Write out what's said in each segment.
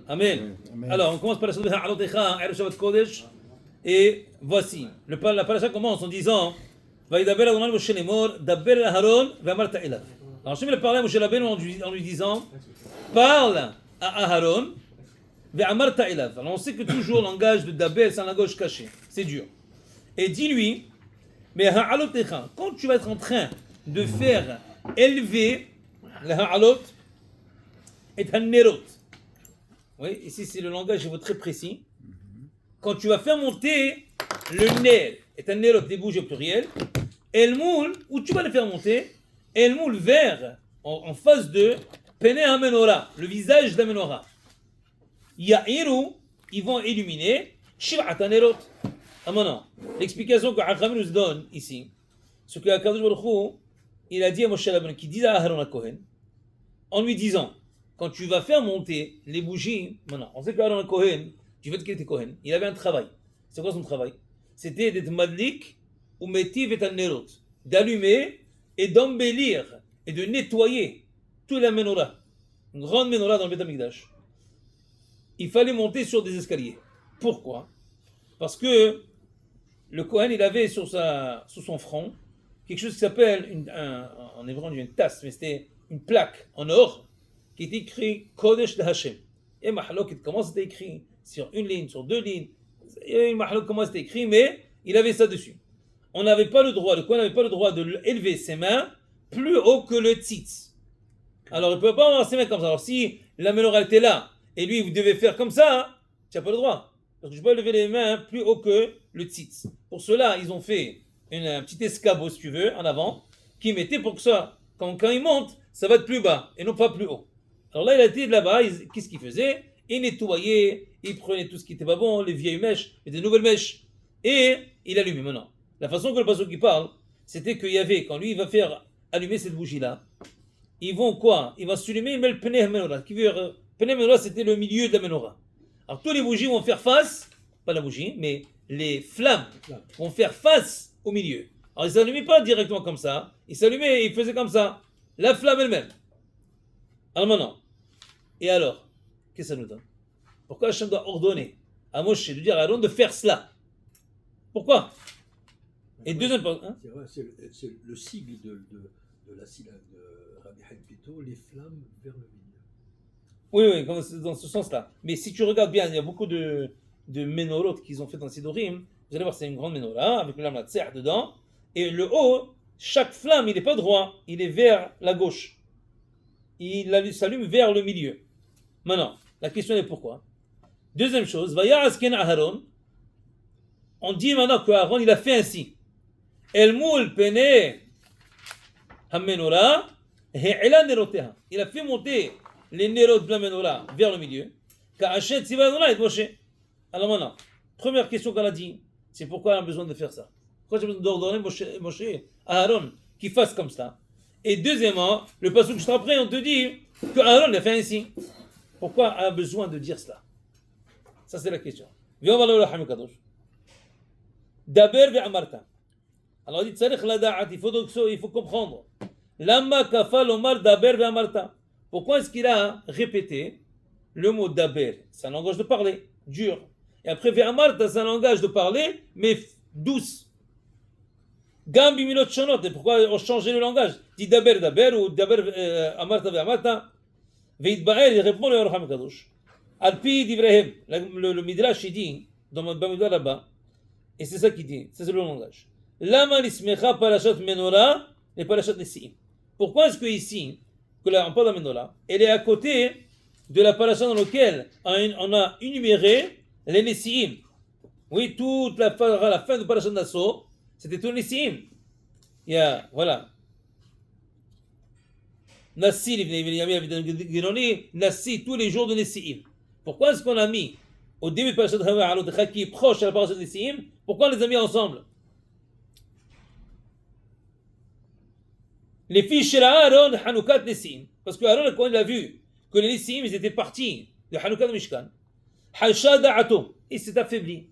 Amen. Alors, on commence par la Shabbat Ha'alotecha, Erev Shabbat Kodesh. Et voici, la parasha commence en disant Vaïdaber Adonai Moshe Lemor, Daber Aharon, Vamarta Elav. Alors, Hashem il a parlé à Moshe Rabbeinu en lui disant parle à Aharon, Vamarta Elav. Alors, on sait que toujours le langage de Daber, c'est un langage caché. C'est dur. Et dis-lui, mais Ha'alotecha, quand tu vas être en train de faire élever le Ha'alot et Hanerot. Oui, ici c'est le langage très précis. Quand tu vas faire monter le ner, et un nerot, des bouges au pluriel, el moule, où tu vas le faire monter, el moule vers, en face de Pene HaMenorah, le visage de la menorah. Ya'iru, ils vont illuminer, Shiv'at HaNerot. Ah maintenant, l'explication que Hachamim nous donne ici, ce que Akadosh Baruch Hu, il a dit à Moshe Rabbeinu, qui dit à Aaron à Kohen, en lui disant, quand tu vas faire monter les bougies, maintenant, on sait qu'Aaron Kohen, du fait qu'il était Kohen, il avait un travail. C'est quoi son travail? C'était d'être madlik ou metiv et nerot, d'allumer et d'embellir et de nettoyer toute la menorah, une grande menorah dans le Beth Amikdash. Il fallait monter sur des escaliers. Pourquoi? Parce que le Kohen, il avait sous son front quelque chose qui s'appelle, en hébreu on dit une tasse, mais c'était une plaque en or qui est écrit Kodesh de Hashem. Et Mahalok, comment c'était écrit? Sur une ligne, sur deux lignes. Et Mahalok, comment c'était écrit? Mais il avait ça dessus. On n'avait pas le droit, le Kohen n'avait pas le droit de élever ses mains plus haut que le tzitz. Alors il ne pouvait pas avoir ses mains comme ça. Alors si la menorah était là, et lui, vous devez faire comme ça, hein, tu n'as pas le droit. Parce que je ne peux pas lever les mains plus haut que le tzitz. Pour cela, ils ont fait un petit escabeau, si tu veux, en avant, qui mettait pour que ça, quand il monte, ça va être plus bas, et non pas plus haut. Alors là, il a été de là-bas, qu'est-ce qu'il faisait? Il nettoyait, il prenait tout ce qui était pas bon, les vieilles mèches, et des nouvelles mèches, et il allumait. Maintenant, la façon que le pasteur qui parle, c'était qu'il y avait, quand lui, il va faire allumer cette bougie-là, ils vont quoi? Il va s'allumer, il met le Pnei HaMenorah. Pnei HaMenorah, c'était le milieu de la menorah. Alors, tous les bougies vont faire face, pas la bougie, mais les flammes vont faire face au milieu. Alors, ils ne s'allumaient pas directement comme ça, ils s'allumaient et ils faisaient comme ça. La flamme elle-même. Alors maintenant, et alors, qu'est-ce que ça nous donne? Pourquoi Hachem doit ordonner à Moshe de dire à Aaron de faire cela? Pourquoi? Et deuxième point, hein? C'est le sigle de la syllabe de Rabbi Haïm Pito, les flammes vers le milieu. Oui, dans ce sens-là. Mais si tu regardes bien, il y a beaucoup de menorot qu'ils ont fait dans Sidorim. Vous allez voir, c'est une grande menorah avec le lame tzeh dedans. Et le haut, chaque flamme, il n'est pas droit, il est vers la gauche. Il s'allume vers le milieu. Maintenant, la question est pourquoi? Deuxième chose, Vaya'azken Aharon. On dit maintenant qu'Aaron, il a fait ainsi. El moul pene ha-menorah he'ela neroteha. Il a fait monter les nerot de la menorah vers le milieu. Ka'ashet tziva Adonai et Moshe. Alors maintenant, première question qu'on a dit, c'est pourquoi on a besoin de faire ça? Pourquoi j'ai besoin d'ordonner Moshe à Aaron qu'il fasse comme ça? Et deuxièmement, le passage juste après, on te dit que Aaron l'a fait ainsi. Pourquoi a besoin de dire cela? Ça, c'est la question. Viens, on va le Hamid Kadosh. Daber ve'amarta. Alors, il dit, il faut comprendre. Lama kafal omar daber ve'amarta. Pourquoi est-ce qu'il a répété le mot daber? C'est un langage de parler, dur. Et après, ve'amarta, c'est un langage de parler, mais douce. Gambi milot shonot. Et pourquoi on changeait le langage? Dit daber ou daber amarta ve'amarta. Ve'itba'er, il répond le Orham Kadosh. Alpi d'Ibrahim, le Midrash, il dit, dans le Midrash là-bas, et c'est ça qu'il dit, c'est le langage. Lama nismecha parashat menorah et parashat nesi'im. Pourquoi est-ce que ici, que là, on parle de la menorah, elle est à côté de la parashat dans laquelle on a énuméré les nesi'im? Oui, toute la fin de parashat Nasso, c'était tout nesi'im. Il y a, voilà. Nassi, Nassi, tous les jours de Nessi'im. Pourquoi est-ce qu'on a mis au début de Parashat Ha'alotecha qui est proche à la Parashat Nessi'im? Pourquoi on les a mis ensemble? Les fils chez Aaron, Hanoukat Nessi'im. Parce que Aaron, quand il a vu que les Nessi'im, ils étaient partis de Hanoukat de Mishkan, Halsha Da'ato, il s'est affaibli.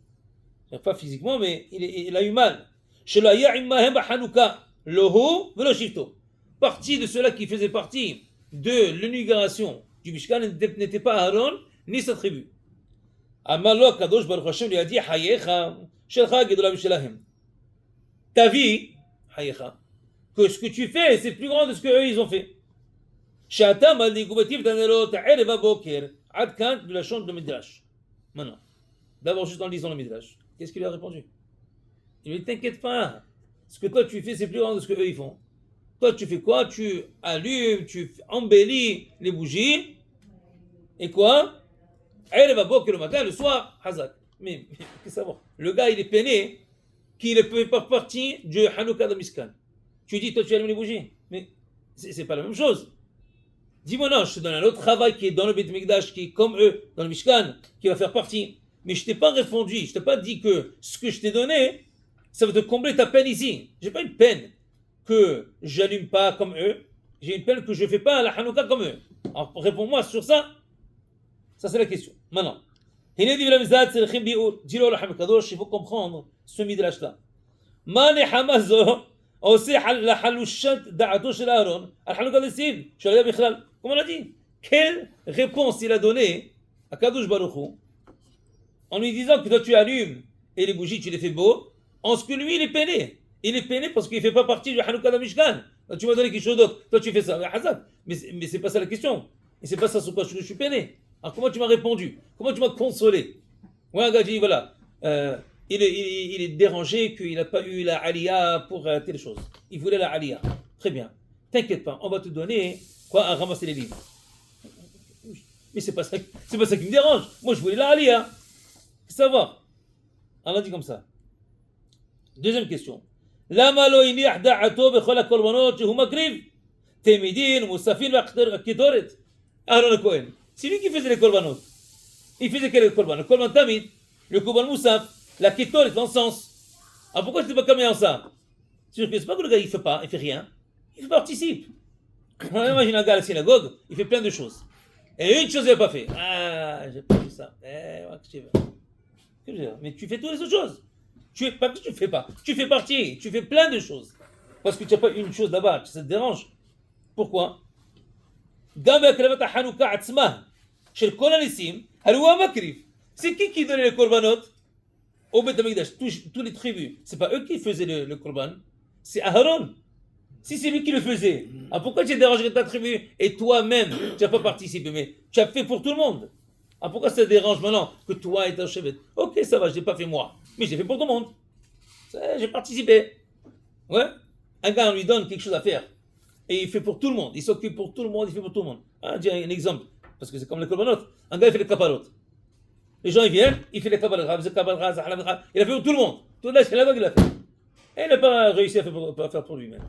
Pas physiquement, mais il a eu mal. Shela Ya'immahem Hanouka, Lohu, Velo Shifto. Partie de ceux-là qui faisaient partie de l'inauguration du Mishkan n'était pas Aaron ni sa tribu. Amar lo Kadosh Baruch Hashem lui a dit Hayecha Shelcha Gedola Mishelahem. Ta vie, Hayecha, que ce que tu fais, c'est plus grand de ce qu'eux ils ont fait. She'ata maldi gubativ tanerot erev haboker ad kan de la chambre de Midrash. Maintenant, d'abord juste en lisant le Midrash, qu'est-ce qu'il lui a répondu? Il lui dit t'inquiète pas, ce que toi tu fais, c'est plus grand de ce qu'eux ils font. Toi, tu fais quoi? Tu allumes, tu embellis les bougies. Et quoi? Elle va boire que le matin, le soir, Hazak. Mais qu'est-ce que ça va? Le gars, il est peiné qu'il ne fait pas partie du Hanouka de Mishkan. Tu dis, toi, tu allumes les bougies. Mais c'est pas la même chose. Dis-moi, non, je te donne un autre travail qui est dans le Beit Mikdash, qui est comme eux, dans le Mishkan, qui va faire partie. Mais je ne t'ai pas répondu, je ne t'ai pas dit que ce que je t'ai donné, ça va te combler ta peine ici. Je n'ai pas une peine que j'allume pas comme eux, j'ai une peine que je ne fais pas la Hanouka comme eux. Alors réponds-moi sur ça. Ça c'est la question. Maintenant, il faut comprendre ce midrash-là. Comme on a dit, quelle réponse il a donnée à Kadosh Baruch Hu en lui disant que toi tu allumes et les bougies tu les fais beaux, en ce que lui il est peiné. Il est peiné parce qu'il ne fait pas partie du Hanouka de Mishkan. Tu m'as donné quelque chose d'autre. Toi, tu fais ça. Mais ce n'est pas ça la question. Et ce n'est pas ça sur quoi je suis peiné. Alors, comment tu m'as répondu? Comment tu m'as consolé? Ouais, un gars dit voilà, il est dérangé qu'il n'a pas eu la Aliyah pour telle chose. Il voulait la Aliyah. Très bien. T'inquiète pas, on va te donner quoi à ramasser les livres. Mais c'est pas ça qui me dérange. Moi, je voulais la Aliyah. Ça va. On a dit comme ça. Deuxième question. למה לא הניח דעתו בכל הקורבנות שהוא מקריב? תמידין, מוספין והקטורת. אהרון הכהן. C'est lui qui faisait les korbanot. Il faisait quel korban? Le korban tamid, le korban moussaf, la ketoret, l'encens. Alors pourquoi je ne t'ai pas calmé en ça? C'est pas que le gars il fait rien. Il participe. On imagine un gars à la synagogue, il fait plein de choses. Et une chose il n'a pas fait. Ah, j'ai pas fait ça. Mais tu fais toutes les autres choses. Pas que tu ne fais pas, tu fais partie, tu fais plein de choses. Parce que tu n'as pas une chose là-bas, ça te dérange. Pourquoi? C'est qui donnait les korbanot au Beit HaMikdash? Tous les tribus. C'est pas eux qui faisaient le korban, c'est Aaron. Si c'est lui qui le faisait, alors pourquoi tu es dérangé de ta tribu et toi-même, tu n'as pas participé, mais tu as fait pour tout le monde? Alors pourquoi ça te dérange maintenant que toi et ta chevet? Ok, ça va, je ne l'ai pas fait moi. Mais j'ai fait pour tout le monde. J'ai participé. Ouais. Un gars, on lui donne quelque chose à faire. Et il fait pour tout le monde. Il s'occupe pour tout le monde, il fait pour tout le monde. Ah, j'ai un exemple. Parce que c'est comme les korbanot. Un gars, il fait les kaparot. Les gens, ils viennent, il fait les kaparot. Il a fait pour tout le monde. Tout le c'est là-bas qu'il a fait. Et il n'a pas réussi à faire pour lui-même.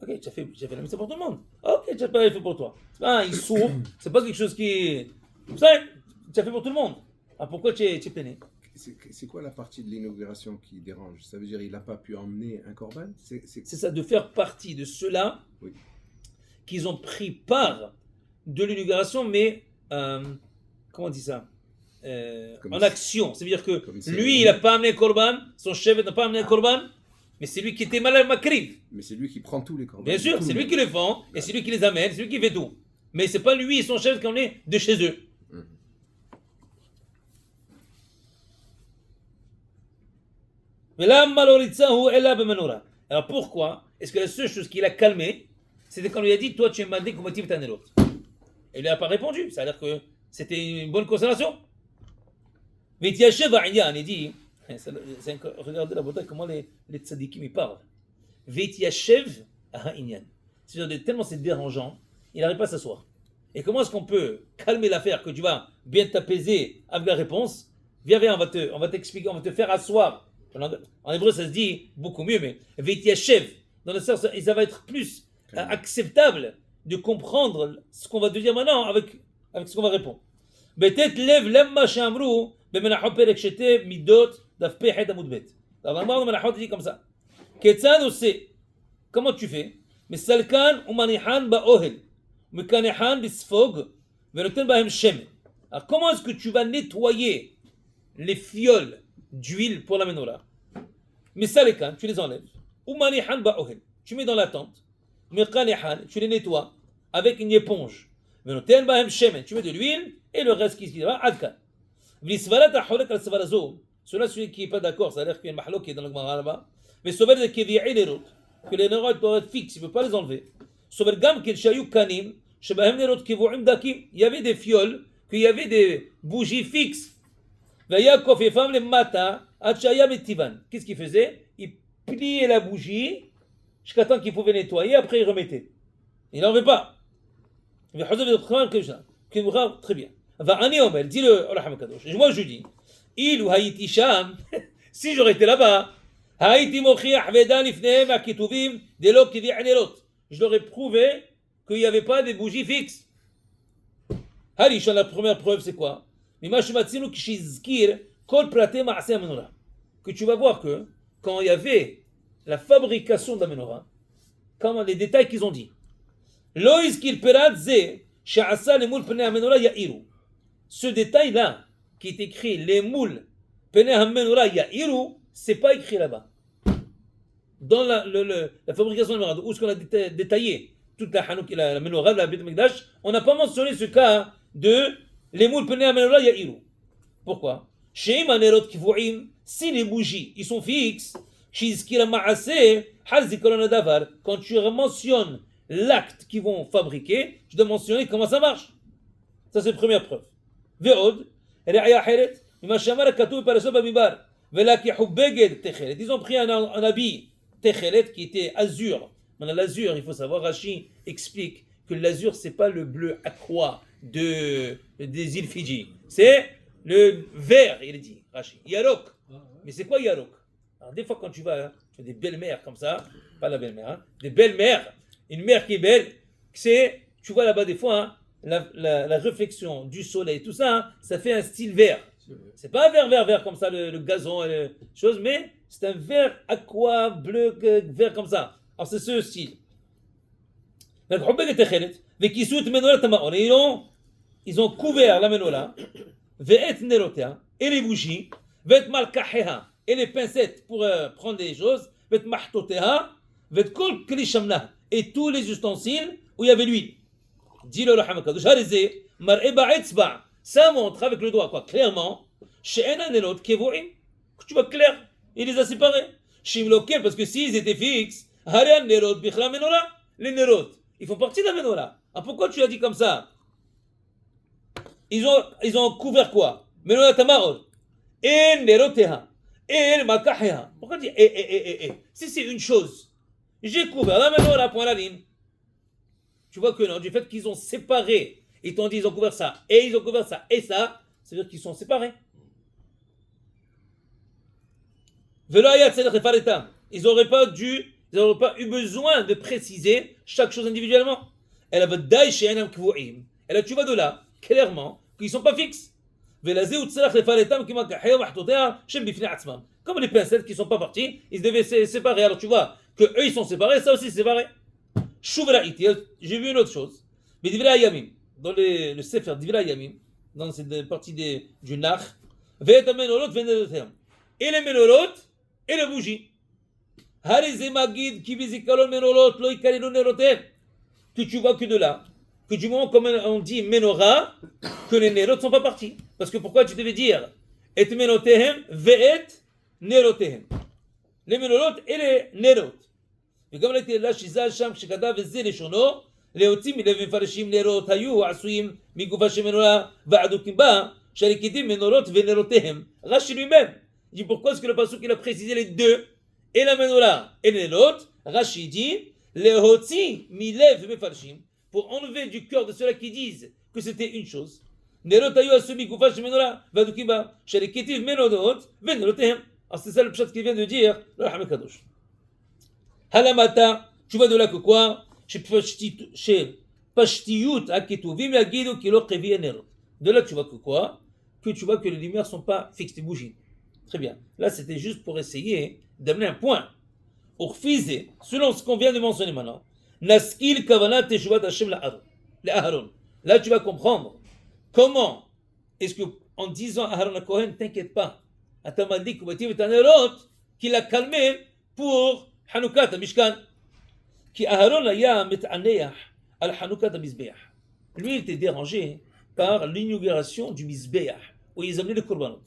Ok, tu as fait la mission pour tout le monde. Ok, tu n'as pas fait pour toi. C'est pas il sourd. C'est pas quelque chose qui est. Ça, tu as fait pour tout le monde. Alors pourquoi tu es peiné? C'est quoi la partie de l'inauguration qui dérange? Ça veut dire qu'il n'a pas pu emmener un korban? C'est ça, de faire partie de ceux-là oui. Qu'ils ont pris part de l'inauguration, mais comment on dit ça? En action. Ça veut dire que lui, il n'a pas amené un korban, son chef n'a pas amené un korban, mais c'est lui qui était malade makriv. Mais c'est lui qui prend tous les corbans. Bien sûr, c'est lui qui les vend, et c'est lui qui les amène, c'est lui qui fait tout. Mais c'est pas lui et son chef qui en est de chez eux. Alors pourquoi est-ce que la seule chose qui l'a calmé, c'était quand on lui a dit toi tu es mandé comme tu es l'autre? Et il n'a pas répondu, ça veut dire que c'était une bonne consolation. Mais Tiachev A'inyan, il dit, regardez la beauté comment les tzadikim ils parlent. Vetiachev A'inyan. C'est-à-dire tellement c'est dérangeant, il n'arrive pas à s'asseoir. Et comment est-ce qu'on peut calmer l'affaire que tu vas bien t'apaiser avec la réponse? Viens, on va t'expliquer, on va te faire asseoir. En hébreu, ça se dit beaucoup mieux, mais Vetiachev, dans le sens, ça va être plus acceptable de comprendre ce qu'on va te dire maintenant avec ce qu'on va répondre. Bet lev lemma shamru bemenachot perek shete midot daf pechet amud bet. Alors, dans menachot, il dit comme ça. Ketzad ose, comment tu fais? Mesalkan umanihan ba'ohel, mekanihan bisfog, venoten bahem shemen. Alors, comment est-ce que tu vas nettoyer les fioles d'huile pour la menorah? Mesalekan, tu les enlèves. Umanihan ba'ohel, tu mets dans la tente. Mekanihan, tu les nettoies avec une éponge. ונותן בהם שמן, tu mets de l'huile, et le reste qui se va, עד כאן. ולסברת החולק על הסברה זו, celui qui n'est pas d'accord, ça a l'air qu'il y a une mahlouk dans le Gemara là-bas, mais סובר זה כביעי נרות, que les nérotes doivent être fixes, il ne peut pas les enlever. סובר גם כן שהיו קנים, שבהם נרות קבועים דקים, il y avait des fioles, qu'il y avait des bougies fixes. והיה כופפם למטה, עד שהיה בטיבן. Qu'est-ce qu'il faisait? Il pliait la bougie, jusqu'à temps qu'il pouvait nettoyer, après il remettait. Il n'enlevait pas. Très bien. ואני אומר, dis-le, moi je dis, אילו הייתי שם, si j'aurais été là-bas, הייתי מוכיח ודן לפניהם מהכתובים דלא כביע נרות. Je leur ai prouvé qu'il n'y avait pas de bougies fixes. הראשון, la première preuve, c'est quoi? ממה שמצאנו כשהזכיר כל פרטי מעשה המנורה. Que tu vas voir que, quand il y avait la fabrication de la menorah, comme les détails qu'ils ont dit, לא הזכיר פירט זה שעשה למול פני המנורה יאירו. Ce détail-là, qui est écrit les moules פני המנורה יאירו, c'est pas écrit là-bas. Dans la fabrication de la menorah, où est-ce qu'on a détaillé toute la menorah de la Beit Mikdash, on n'a pas mentionné ce cas de les moules pnei המנורה יאירו. Pourquoi? שאם הנרות קבועים, si les bougies ils sont fixes, שהזכיר המעשה, חל זיכרון הדבר, quand tu mentionnes l'acte qu'ils vont fabriquer, tu dois mentionner comment ça marche. Ça c'est la première preuve. ועוד, ראיה אחרת, ממה שאמר הכתוב בפרשת במדבר, ולקחו בגד תכלת. Ils ont pris un habit תכלת qui était azur. Maintenant l'azur, il faut savoir, Rashi explique que l'azur c'est pas le bleu aqua des îles Fidji, c'est le vert, il dit Rashi, Yarok. Mais c'est quoi Yarok? Alors des fois quand tu vas, tu as des belles mers comme ça, pas la belle mer, hein, des belles mers, une mer qui est belle, c'est, tu vois là-bas des fois, hein, la réflexion du soleil, tout ça, hein, ça fait un style vert. C'est pas un vert comme ça, le gazon et les choses, mais c'est un vert aqua, bleu, vert comme ça. Alors c'est ce style. Ils ont couvert la menorah, et les bougies, et les pincettes pour prendre des choses, et tous les ustensiles où il y avait l'huile. Dis-le ça montre avec le doigt quoi, clairement, que tu vois clair, il les a séparés. Parce que s'ils étaient fixes, les nérotes, ils font partie de la menorah. Ah, pourquoi tu as dit comme ça? Ils ont couvert quoi? Menorah Tamarot. Et Neroteha. Et Makaheha. Pourquoi dire Si c'est une chose, j'ai couvert la menorah, point la ligne. Tu vois que non, du fait qu'ils ont séparé, ils t'ont dit ils ont couvert ça, et ils ont couvert ça, et ça, c'est-à-dire qu'ils sont séparés. Ils n'auraient pas eu besoin de préciser chaque chose individuellement. Et là, tu vois de là, clairement, qu'ils ne sont pas fixes. Comme les pincettes qui ne sont pas parties, ils devaient se séparer. Alors tu vois que eux ils sont séparés, ça aussi c'est séparé. J'ai vu une autre chose. Dans le Sefer Divra Yamim, dans cette partie du Nach, et les menorot et les bougies. Que tu vois que de là, que du moment comme on dit menorah, que les nerot ne sont pas partis. Parce que pourquoi tu devais dire et menotehem ve'et nerotehem, les menorot et les nerot. Et comme il là chez Sham chez Kadav et les shono, les otim ils devaient farshim nerot hayu asuim migufa chez menorah va'adukim ba sharikitim menorot ve nerotehem. Rashi lui-même il dit pourquoi est-ce que le pasuk il a précisé les deux et la menorah et les nerot? Rashi dit les hoti milev mefarshim, pour enlever du cœur de ceux-là qui disent que c'était une chose. Alors c'est ça le pshat qu'il vient de dire le Raham Kadosh. Halamata, tu vois de là que quoi? De là tu vois que quoi? Que tu vois que les lumières ne sont pas fixes, les bougies. Très bien. Là c'était juste pour essayer d'amener un point. Selon ce qu'on vient de mentionner maintenant, Naskil Kavanat Teshuvat Hashem Aaron. Là, tu vas comprendre comment est-ce que, en disant à Aaron à Kohen, t'inquiète pas, Atamaldik Kubativ et Anerot, qu'il a calmé pour Hanoukat Mishkan. Qui Aaron aya mit'aneach al Hanoukat Mizbeach. lui il était dérangé par l'inauguration du Mizbeach, où ils amenaient le korbanot.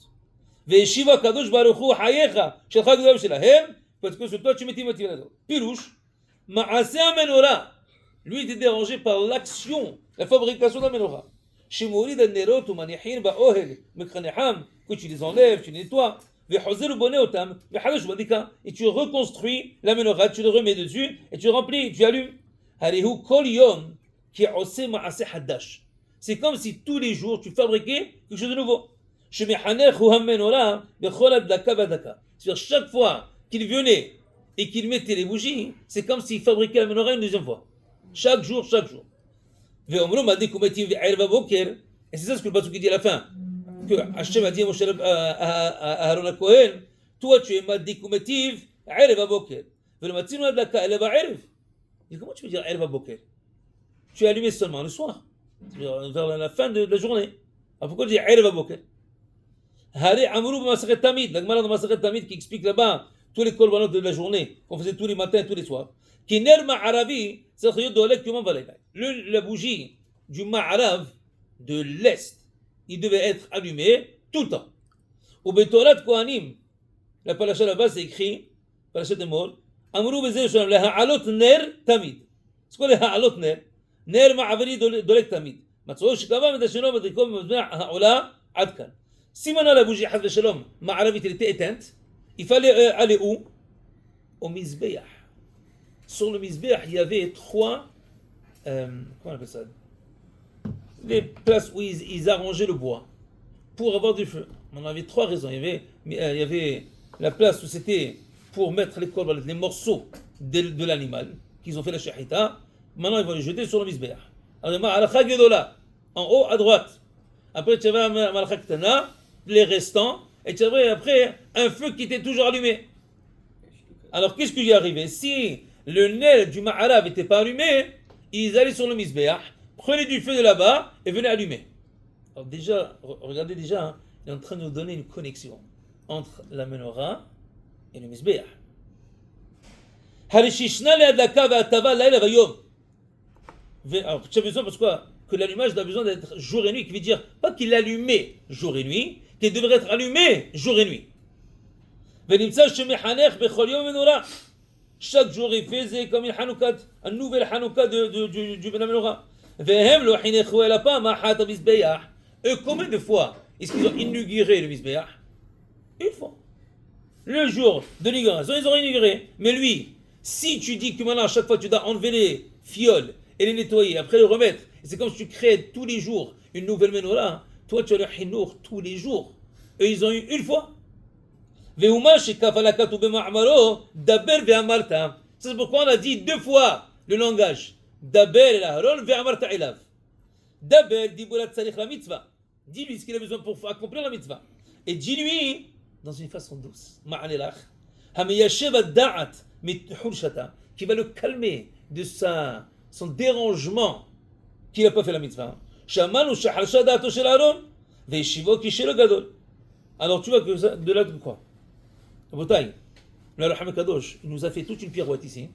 Ve'eshiva kadosh baruch hu hayecha shelcha gdolam shelahem, parce que sur toi tu mettais motivado. Pirouche, ma'aseh menorah, lui il était dérangé par l'action, la fabrication de la menorah. Shemorid al-nerot ou manichin ba'ohel, mekraneham, que tu les enlèves, tu les nettoies. Ve'chozer boné otam, ve'halosh badika, et tu reconstruis la menorah, tu le remets dessus, et tu remplis, tu allumes. Harihu kol yom ki oseh ma'aseh hadash. C'est comme si tous les jours tu fabriquais quelque chose de nouveau. Shemechanech hu ha-menorah bechol hadlaka v'hadaka. C'est-à-dire chaque fois qu'il venait et qu'il mettait les bougies, c'est comme s'il fabriquait la menorah une deuxième fois. Chaque jour, chaque jour. Ve'omru madlik umetiv ve'erev boker. Et c'est ça ce que le Pasuk dit à la fin. Que Hachem a dit à Aaron HaKohen, toi tu es madlik umetiv erev boker. Ve'lo matzinu hadlaka ela ba'erev. Comment tu peux dire erev boker? Tu es allumé seulement le soir, vers la fin de la journée. Alors pourquoi tu dis erev boker? Hare amrou b'masachet tamid, la Gemara dans Masachet Tamid qui explique là-bas tous les korbanot de la journée qu'on faisait tous les matins et tous les soirs. Ki ner ma'aravi, c'est dolek yomam v'layla. La bougie du ma'arav de l'est, il devait être allumé tout le temps. Ou betorat kohanim, la paracha là-bas c'est écrit, paracha de Mor, amrou b'zeh shalom le ha'alot ner tamid. C'est quoi le ha'alot ner? ner ma'avri dolek tamid. Matzor shekava medasheno medrikom mezbeach ha'ola ad kan. Si maintenant la bougie Haz Shalom, Ma'aravit, elle était éteinte, il fallait aller où? Au Mizbeach. Sur le Mizbeach, il y avait comment on appelle ça? Les places où ils arrangeaient le bois pour avoir du feu. On avait trois raisons. Il y avait la place où c'était pour mettre les morceaux de l'animal qu'ils ont fait la shahita. Maintenant, ils vont les jeter sur le Mizbeach. Alors, Ma'alakha Gedola, en haut à droite. Après, tu avais Ma'alakha Ktana, les restants, et tu avais après un feu qui était toujours allumé. Alors qu'est-ce qui est arrivé? Si le nez du Ma'arav n'était pas allumé, ils allaient sur le Mizbeach, prenaient du feu de là-bas et venaient allumer. Alors déjà, regardez déjà, hein, il est en train de nous donner une connexion entre la menorah et le Mizbeach. Harishishna le'adlaka ve'atava laila vayom. Alors tu as besoin parce quoi? Que l'allumage a besoin d'être jour et nuit, qui veut dire pas qu'il allumait jour et nuit, qu'il devrait être allumé jour et nuit. Chaque jour il faisait comme une Hanoukat, un nouvel Hanouka du menorah. Eux, combien de fois est-ce qu'ils ont inauguré le Mizbeach? Une fois. Le jour de l'inauguration, ils ont inauguré. Mais lui, si tu dis que maintenant, à chaque fois, tu dois enlever les fioles et les nettoyer, après les remettre, et c'est comme si tu crées tous les jours une nouvelle menorah, toi tu as le hinour tous les jours. Eux, ils ont eu une fois. C'est pourquoi on a dit deux fois le langage. Daber el Aharon ve'amarta elav. Daber dibulat tzarich la mitzvah. Dis-lui ce qu'il a besoin pour accomplir la mitzvah. Et dis-lui dans une façon douce. Ma'anelach. Hamiyashev ad-da'at mit-hulshata. Qui va le calmer de son dérangement qu'il n'a pas fait la mitzvah. Shamanu shahalsha da'ato shel Aaron ve'yeshivo kishelo gadol. Alors tu vois que de là de quoi? Botaï, le Raham Kadosh nous a fait toute une pirouette ici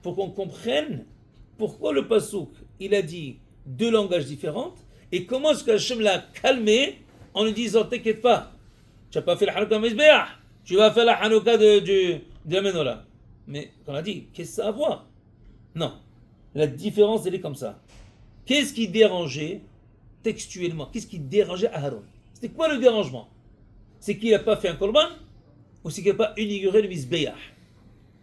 pour qu'on comprenne pourquoi le Pasuk il a dit deux langages différents et comment est-ce que Hachem l'a calmé en lui disant t'inquiète pas, tu n'as pas fait la Hanouka Mizbeach, tu vas faire la Hanouka de la Menorah. Mais on a dit, qu'est-ce que ça a à voir? Non, la différence elle est comme ça. Qu'est-ce qui dérangeait textuellement? Qu'est-ce qui dérangeait Aaron? C'était quoi le dérangement? C'est qu'il n'a pas fait un korban ou c'est qu'il n'a pas inauguré le Mizbeach?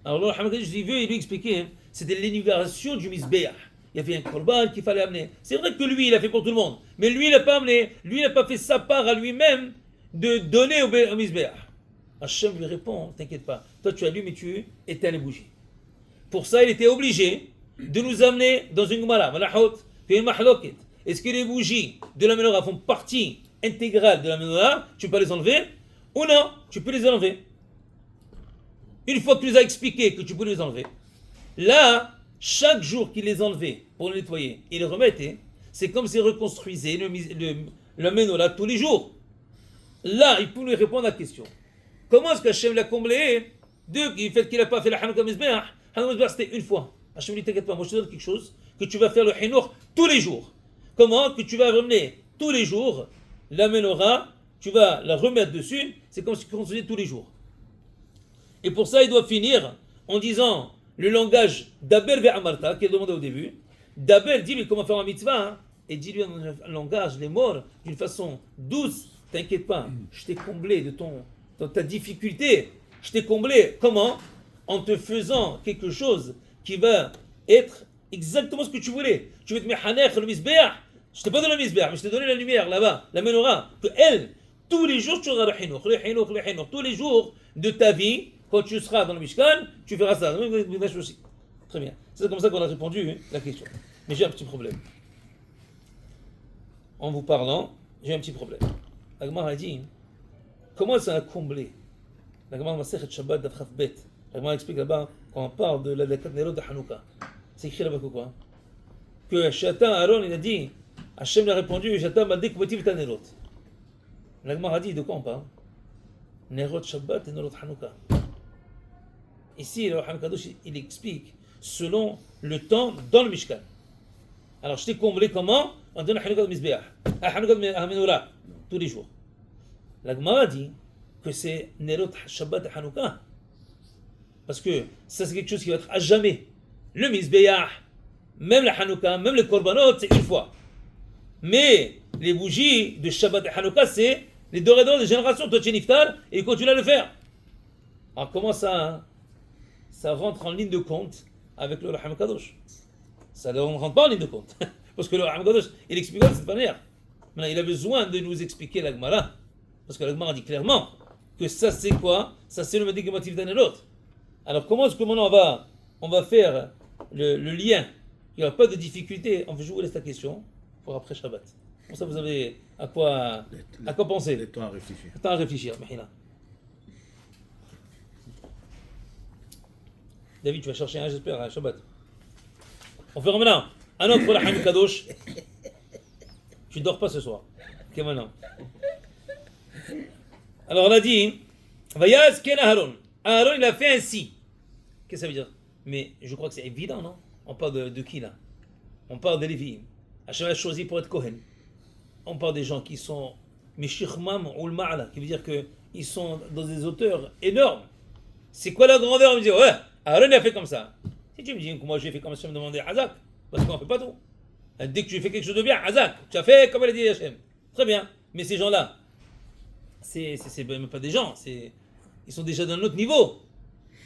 Alors le Raham Kadosh il lui expliquer, c'était l'inauguration du Mizbeach. Il y avait un korban qu'il fallait amener. C'est vrai que lui, il a fait pour tout le monde. Mais lui, il n'a pas amené, lui, il n'a pas fait sa part à lui-même de donner au Mizbeach. Hachem lui répond, t'inquiète pas, toi tu allumes et tu éteins les bougies. Pour ça, il était obligé de nous amener dans une Gemara, Malachot, puis une Mahloket. Est-ce que les bougies de la menorah font partie intégrale de la menorah? Tu peux les enlever? Ou non, tu peux les enlever. Une fois que tu nous as expliqué que tu peux les enlever, là, chaque jour qu'il les enlevait pour les nettoyer et les remettait, c'est comme s'il reconstruisait le menorah tous les jours. Là, il peut lui répondre à la question. Comment est-ce qu'Hachem l'a comblé du fait qu'il n'a pas fait la Hanouka Mizbeach? Hanouka Mizbeach, c'était une fois. Hachem dit, t'inquiète pas, moi je te donne quelque chose que tu vas faire le Hinour tous les jours. Comment que tu vas ramener tous les jours la menorah, tu vas la remettre dessus, c'est comme si tu faisais tous les jours. Et pour ça, il doit finir en disant le langage d'Abel ve'amarta, qui est demandé au début. D'Abel, dis-lui comment faire un mitzvah, hein, et dis-lui un langage, les morts, d'une façon douce. T'inquiète pas, je t'ai comblé de ta difficulté. Je t'ai comblé, comment? En te faisant quelque chose qui va être exactement ce que tu voulais. Tu veux te mettre le misbeach. Je t'ai pas donné le misbeach, mais je t'ai donné la lumière là-bas, la menorah. Que elle, tous les jours, tu auras le hinouch. Tous les jours de ta vie, quand tu seras dans le Mishkan, tu feras ça. Très bien. C'est comme ça qu'on a répondu à la question. Mais j'ai un petit problème. En vous parlant, j'ai un petit problème. La Gemara a dit, comment ça a comblé? La Gemara Masechet Shabbat d'Afraf Bet. La Gemara explique là-bas, quand on parle de la Nerot de Hanouka. C'est écrit là-bas quoi? Que Shatan Aaron, il a dit, Hachem lui a répondu, Shatan Baldik Motiv ta Nerot. La Gemara a dit, de quoi on parle? Nerot Shabbat et Nerot Hanouka. Ici, le Hanouka il explique selon le temps dans le Mishkan. Alors, je t'ai comblé comment? En donnant Hanouka de Mizbeach, Hanouka de Menorah, tous les jours. La Gemara dit que c'est Nerot Shabbat et Hanouka. Parce que ça, c'est quelque chose qui va être à jamais. Le Mizbeach, même la Hanouka, même le Korbanot, c'est une fois. Mais les bougies de Shabbat et Hanouka, c'est les dorédors de génération. Toi, tu es niftar et il continue à le faire. Alors, comment ça, hein? Ça rentre en ligne de compte avec le Raham Kadosh? Ça ne rentre pas en ligne de compte. Parce que le Raham Kadosh, il explique de cette manière. Maintenant, il a besoin de nous expliquer la Gemara. Parce que la Gemara dit clairement que ça, c'est quoi? Ça, c'est le Madik Motiv d'un et l'autre. Alors, comment est-ce que maintenant on va faire le lien? Il n'y aura pas de difficulté. Je vous laisse la question pour après Shabbat. Pour ça, vous avez à quoi penser. Le temps à réfléchir. Le temps à réfléchir, Mahina. David, tu vas chercher un, j'espère, à Shabbat. On fait maintenant un autre pour la Hamid Kadosh. Tu ne dors pas ce soir. Ok, maintenant. Alors, on a dit, Vayaz Ken Aaron. Aaron, il a fait ainsi. Qu'est-ce que ça veut dire? Mais je crois que c'est évident, non? On parle de qui là? On parle de Lévi. Hachem a choisi pour être Kohen. On parle des gens qui sont Mishichmam ou le Ma'ala, qui veut dire qu'ils sont dans des hauteurs énormes. C'est quoi la grandeur? On me dit, ouais, Aaron il a fait comme ça. Si tu me dis que moi j'ai fait comme ça, me demander Hazak, parce qu'on ne fait pas tout. Dès que tu fais quelque chose de bien, Hazak, tu as fait comme elle a dit Hachem. Très bien. Mais ces gens-là, c'est même pas des gens, ils sont déjà d'un autre niveau.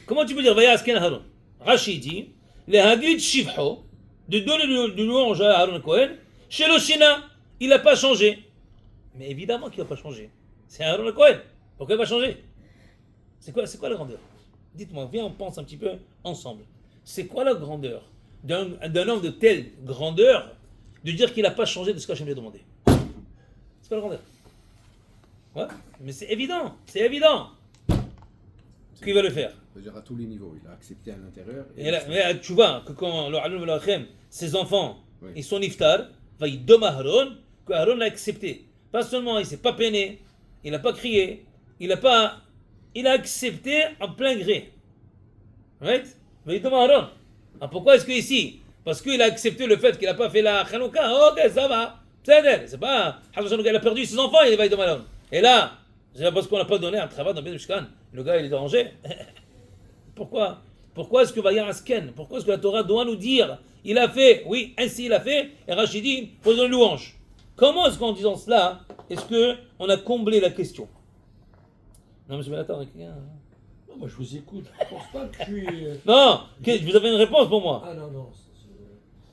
Comment tu peux dire Vayas Ken Aaron? Rashi dit, les Hagid Shivho, de donner du louange à Aaron Cohen, chez le Shina, il n'a pas changé. Mais évidemment qu'il n'a pas changé. C'est Aaron Cohen. Pourquoi il va changer? C'est quoi la grandeur? Dites-moi, viens, on pense un petit peu ensemble. C'est quoi la grandeur d'un homme de telle grandeur de dire qu'il n'a pas changé de ce qu'Hachem lui a demandé? C'est quoi la grandeur? Ouais, mais c'est évident qu'il va le faire. C'est-à-dire à tous les niveaux, il a accepté à l'intérieur. Et là, mais tu vois que quand le Halal Melachem, ses enfants, Oui. ils sont niftar, va y dom Aaron, que Aaron l'a accepté. Pas seulement, il s'est pas peiné, il n'a pas crié, il a accepté en plein gré. Right? Va y dom Aaron. Alors pourquoi est-ce que ici? Parce qu'il a accepté le fait qu'il n'a pas fait la Chanukah. Ok, ça va. C'est pas. Il a perdu ses enfants, il va y dom Aaron. Et là, c'est parce qu'on n'a pas donné un travail dans Ben Mishkan. Le gars, il est dérangé. Pourquoi? Pourquoi est-ce que Vayar Asken? Pourquoi est-ce que la Torah doit nous dire il a fait, oui, ainsi il a fait, et Rachid dit il faut donner louange? Comment est-ce qu'en disant cela, est-ce qu'on a comblé la question? Non, monsieur Benatar, Non, moi je vous écoute, je pense pas que je suis. Non, vous avez une réponse pour moi? Ah non, non,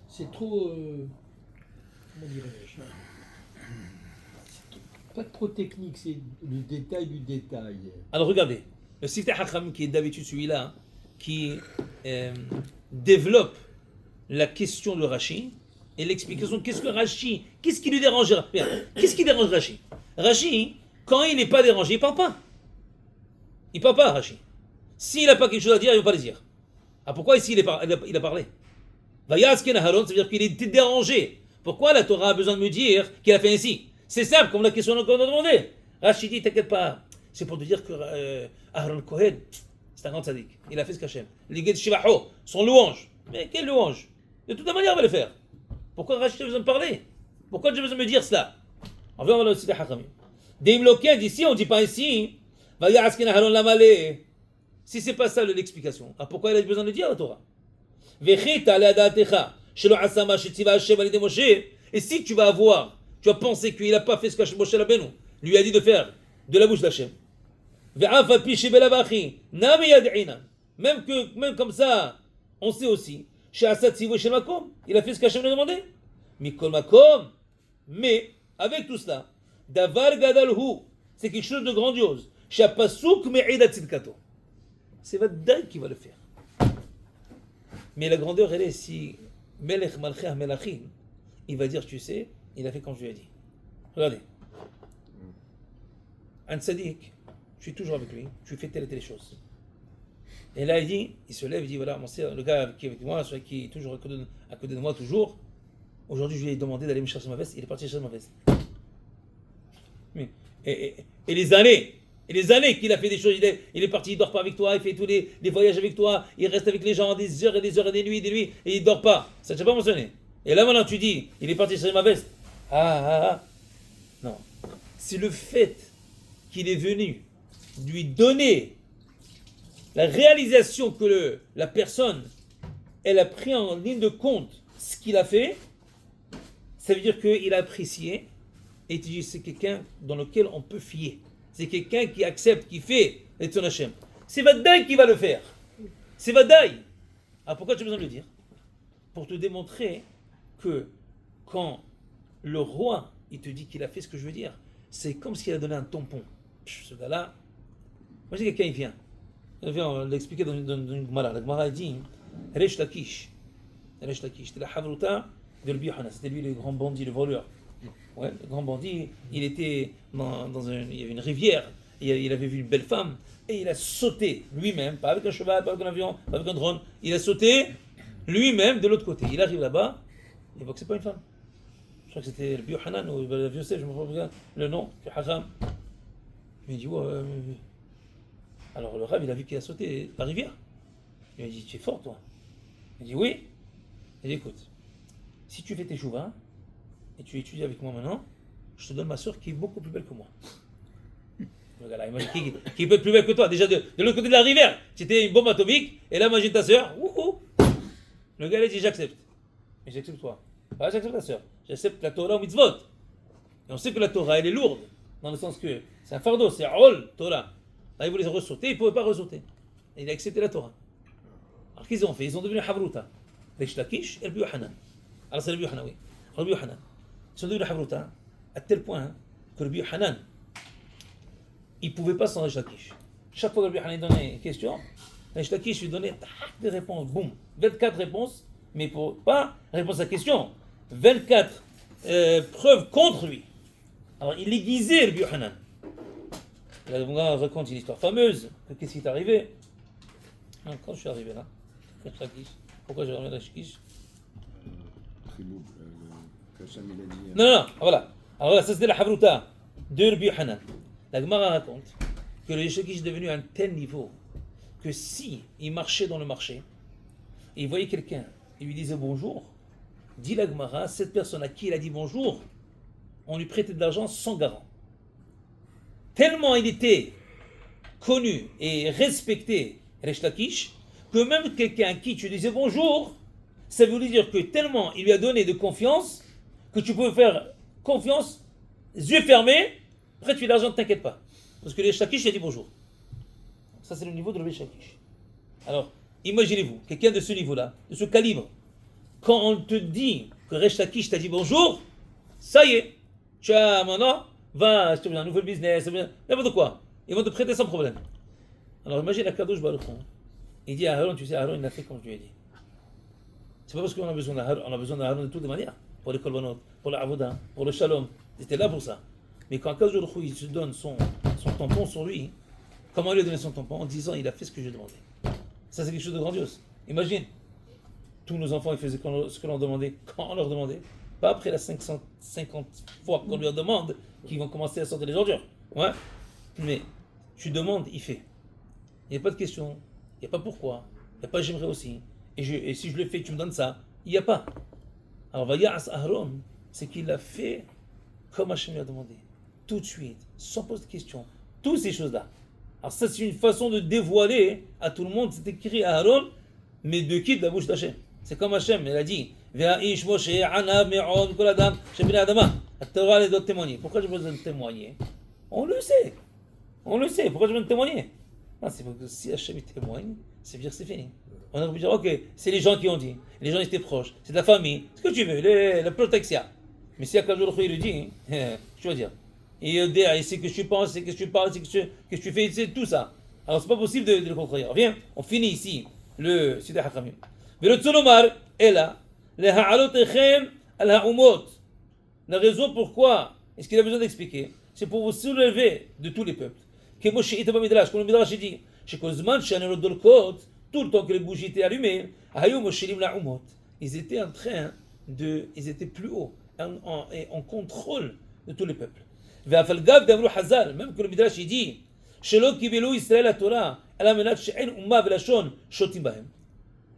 c'est trop. Comment dirais-je? Pas trop technique, c'est le détail du détail. Alors regardez, le Sifteh Hacham qui est d'habitude celui-là, hein, qui développe la question de Rashi et l'explication qu'est-ce que Rashi, qu'est-ce qui lui dérange? Qu'est-ce qui dérange Rashi? Rashi, quand il n'est pas dérangé, il ne parle pas. Il ne parle pas, Rashi. S'il n'a pas quelque chose à dire, il ne va pas le dire. Ah, pourquoi ici il a parlé? Vayas Ken Aaron, ça veut dire qu'il était dérangé. Pourquoi la Torah a besoin de me dire qu'il a fait ainsi? C'est simple, comme la question qu'on a demandé. Rashi dit, t'inquiète pas, c'est pour te dire que Aaron Cohen, c'est un grand tzaddik. Il a fait ce qu'Hachem. Les Ged Shivaho, son louange. Mais quelle louange? De toute manière, il va le faire. Pourquoi Rashi a besoin de parler? Pourquoi j'ai besoin de me dire cela? On va voir le site Hachamim. Deimloken, d'ici, on ne dit pas ainsi. Vaya asken Aharon lamale. Si c'est pas ça l'explication, alors pourquoi il a besoin de le dire la Torah? Vechita le'adatecha shelo asama shetziva Hashem alidei Moshe. Et si tu vas penser qu'il n'a pas fait ce que Moshe Rabbeinu lui a dit de faire de la bouche d'Hachem. Ve'af al pi shebelav achi nami yad'ina. Même comme ça, on sait aussi. She'asa tzivu shel makom. Il a fait ce qu'Hachem lui a demandé. Mikol makom. Mais avec tout cela, davar gadal hu, c'est quelque chose de grandiose. She'apasuk me'ida tzidkato. C'est Vadaï qui va le faire. Mais la grandeur, elle est si Melech Malcheh Melachim, il va dire, tu sais, il a fait comme je lui ai dit. Regardez. Un tzaddik, je suis toujours avec lui, je lui fais telle et telle chose. Et là, il se lève, il dit, voilà, le gars qui est avec moi, celui qui est toujours à côté de moi, toujours, aujourd'hui, je lui ai demandé d'aller me chercher ma veste, il est parti chercher ma veste. Et les années qu'il a fait des choses, il est parti, il dort pas avec toi, il fait tous les voyages avec toi, il reste avec les gens des heures et des heures et des nuits, et il dort pas. Ça ne t'ai pas mentionné. Et là maintenant tu dis, il est parti chercher ma veste. Non. C'est le fait qu'il est venu lui donner la réalisation que la personne, elle a pris en ligne de compte ce qu'il a fait, ça veut dire qu'il a apprécié, et tu dis, c'est quelqu'un dans lequel on peut fier. C'est quelqu'un qui accepte, qui fait les Tzon Hashem. C'est Vadaï qui va le faire. C'est Vadaï. Alors pourquoi tu as besoin de le dire? Pour te démontrer que quand le roi, il te dit qu'il a fait ce que je veux dire, c'est comme s'il a donné un tampon. Ce gars-là, moi j'ai quelqu'un, il vient, on l'a expliqué dans une Gemara. La Gemara dit, Resh Lakish, c'était la Havruta de Rabbi Yochanan, c'était lui le grand bandit, le voleur. Ouais, le grand bandit, il était il y avait une rivière, il avait vu une belle femme, et il a sauté lui-même, pas avec un cheval, pas avec un avion, pas avec un drone, il a sauté lui-même de l'autre côté. Il arrive là-bas, il voit que c'est pas une femme. Je crois que c'était le Yochanan ou le Yosef, je me rappelle le nom, le Hacham. Il me dit, ouais, alors le Rav, il a vu qu'il a sauté la rivière. Il m'a dit, tu es fort toi. Il dit, oui. Il dit, écoute, si tu fais tes chouvas, et tu étudies avec moi maintenant, je te donne ma soeur qui est beaucoup plus belle que moi. Le gars là, il m'a dit, qui peut être plus belle que toi? Déjà de l'autre côté de la rivière, c'était une bombe atomique, et là, imagine ta soeur. Le gars, il a dit, j'accepte. Mais j'accepte toi. Pas j'accepte ta soeur. J'accepte la Torah au mitzvot. Et on sait que la Torah, elle est lourde, dans le sens que c'est un fardeau, c'est Ol Torah. Là, il voulait ressauter, il ne pouvait pas ressauter. Et il a accepté la Torah. Alors qu'ils ont fait? Ils ont devenu Havruta. Resh Lakish et Rabbi Yochanan. Alors c'est Rabbi Yochanan, oui. Rabbi Yochanan. Ils sont devenus Havruta à tel point que Rabbi Yochanan, il ne pouvait pas sans Resh Lakish. Chaque fois que Rabbi Yochanan donnait une question, Resh Lakish lui donnait des réponses, boum, 24 réponses, mais pas réponse à la question, 24 preuves contre lui. Alors il aiguisait Rabbi Yochanan. On raconte une histoire fameuse, qu'est-ce qui est arrivé? Quand je suis arrivé là, Resh Lakish, pourquoi j'ai ramené Resh Lakish? Non, voilà. Alors là, ça c'était la Havruta de Rabbi Yochanan. La Gemara raconte que le Resh Lakish est devenu à un tel niveau que si il marchait dans le marché et il voyait quelqu'un, il lui disait bonjour, dit la Gemara, cette personne à qui il a dit bonjour, on lui prêtait de l'argent sans garant. Tellement il était connu et respecté, Resh Lakish, que même quelqu'un à qui tu disais bonjour, ça voulait dire que tellement il lui a donné de confiance, que tu pouvais faire confiance, yeux fermés, après tu as l'argent, ne t'inquiète pas. Parce que Resh Lakish a dit bonjour. Ça c'est le niveau de Resh Lakish. Alors, imaginez-vous, quelqu'un de ce niveau-là, de ce calibre, quand on te dit que Resh Lakish t'a dit bonjour, ça y est, tu as maintenant, va, je te donne un nouveau business, n'importe quoi. Ils vont te prêter sans problème. Alors imagine Akadosh Baruch Hu. Il dit à Aaron, tu sais, Aaron il a fait comme je lui ai dit. C'est pas parce qu'on a besoin d'Aaron, on a besoin d'Aaron de toutes les manières. Pour les kolbanot, pour l'avoda, pour le shalom. C'était là pour ça. Mais quand Akadosh Baruch Hu il se donne son tampon sur lui, comment il lui a donné son tampon? En disant, il a fait ce que j'ai demandé. Ça c'est quelque chose de grandiose. Imagine, tous nos enfants ils faisaient ce que l'on demandait, quand on leur demandait. Pas après la 550 fois qu'on leur demande qu'ils vont commencer à sortir les ordures. Ouais. Mais tu demandes, il fait. Il n'y a pas de question, il n'y a pas pourquoi, il n'y a pas j'aimerais aussi. Et si je le fais, tu me donnes ça. Il n'y a pas. Alors, Vayas Aaron, c'est qu'il l'a fait comme Hachem lui a demandé. Tout de suite, sans poser de questions. Toutes ces choses-là. Alors ça, c'est une façon de dévoiler à tout le monde, c'est écrit à Aaron, mais de qui? De la bouche d'Hachem. C'est comme Hachem, il a dit, Ve'a'ish Moshe, Anav, Me'on, Kol Adam, Shebine Adama. La Torah, elle doit témoigner. Pourquoi j'ai besoin de témoigner? On le sait. On le sait. Pourquoi j'ai besoin de témoigner? Non, c'est parce que si Hachem témoigne, c'est dire que c'est fini. On aurait pu dire, ok, c'est les gens qui ont dit. Les gens étaient proches. C'est de la famille. Ce que tu veux, la protection. Mais si Akadosh Baruch Hu, il le dit, je veux dire. Il sait que tu penses, c'est que tu parles, c'est que tu fais, c'est tout ça. Alors c'est pas possible de le contredire. Viens, on finit ici le Sideh HaChamim. Ve'rotzonomar, ela, leha'alotechem al ha'umot. La raison pourquoi, est-ce qu'il a besoin d'expliquer, c'est pour vous soulever de tous les peuples. Comme le Midrash dit, tout le temps que les bougies étaient allumées, ils étaient en train de, ils étaient plus haut, en contrôle de tous les peuples. Même que le Midrash dit,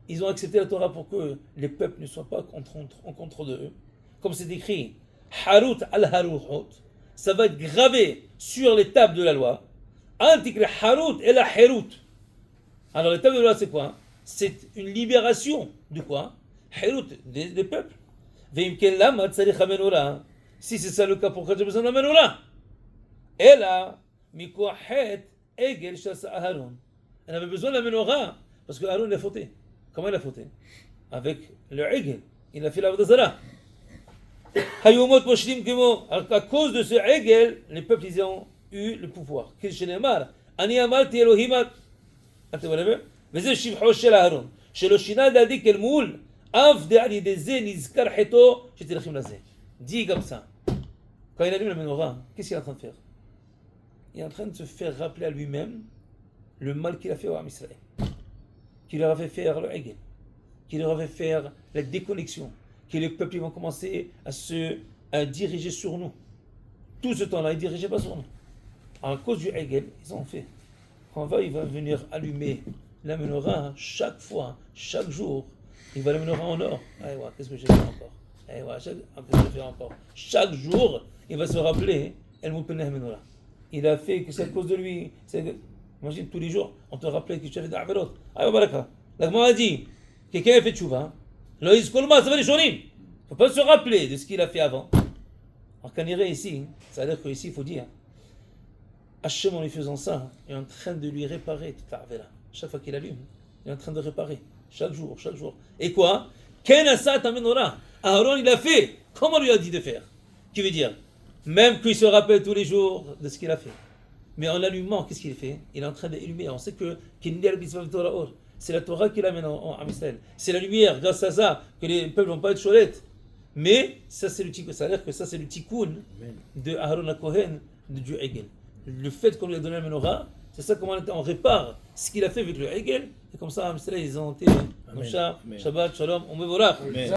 ils ont accepté la Torah pour que les peuples ne soient pas en contrôle de eux. Comme c'est écrit, Harut al-Haruhot, ça va être gravé sur les tables de la loi. Antique le Harut et la Herut. Alors les tables de la loi, c'est quoi? C'est une libération de quoi? Herut, des peuples. Si c'est ça le cas, pourquoi j'ai besoin de la menorah? Et là, Mikohet Egel Shasa Aharon. Elle avait besoin de la menorah parce que Aaron l'a fauté. Comment il a fauté? Avec le Egel. Il a fait la Vodazara. À cause de ce Egel, les peuples ils ont eu le pouvoir. Ani amalti Elohimat. וזה שבחו של אהרון, שלא שינה דעתי אל מול, אף דעה על ידי זה נזכר חטאו שתלכים לזה. Dis comme ça. Quand il allume la menorah, qu'est-ce qu'il est en train de faire? Il est en train de se faire rappeler à lui-même le mal qu'il a fait au Ham Israël. Qu'il leur avait fait faire le Egel. Qu'il leur avait fait faire la déconnexion. Que les peuples vont commencer à diriger sur nous. Tout ce temps-là, ils ne dirigeaient pas sur nous. À cause du Egel, ils ont fait. Quand il va venir allumer la menorah, chaque fois, chaque jour, il va la menorah en or. Qu'est-ce que j'ai fait encore? Qu'est-ce que j'ai fait encore? Chaque jour, il va se rappeler El Moupeneh Menorah. Il a fait que c'est à cause de lui. Imagine tous les jours, on te rappelait que tu avais des averot. Baraka. La Gemara a dit, quelqu'un a fait tchouva, Loïs Kolma, ça va les chorim. Il ne faut pas se rappeler de ce qu'il a fait avant. Alors qu'on irait ici, ça veut dire qu'ici, il faut dire, Hachem, en lui faisant ça, il est en train de lui réparer toute la avera. Chaque fois qu'il allume, il est en train de réparer. Chaque jour, chaque jour. Et quoi? Ken Asa ta menorah. Aaron, il a fait comme on lui a dit de faire. Qui veut dire, même qu'il se rappelle tous les jours de ce qu'il a fait. Mais en l'allumant, qu'est-ce qu'il fait? Il est en train d'allumer. On sait que c'est la Torah qui l'amène en Israël. C'est la lumière, grâce à ça, que les peuples ne vont pas être cholettes. Mais ça, c'est le tikkun. Ça veut dire que ça, c'est le tikkun de Aaron HaKohen, de Dieu Egel. Le fait qu'on lui a donné la menorah, c'est ça comment on répare ce qu'il a fait avec le Egel. Et comme ça, Israël, ils ont été Shabbat, Shalom, on me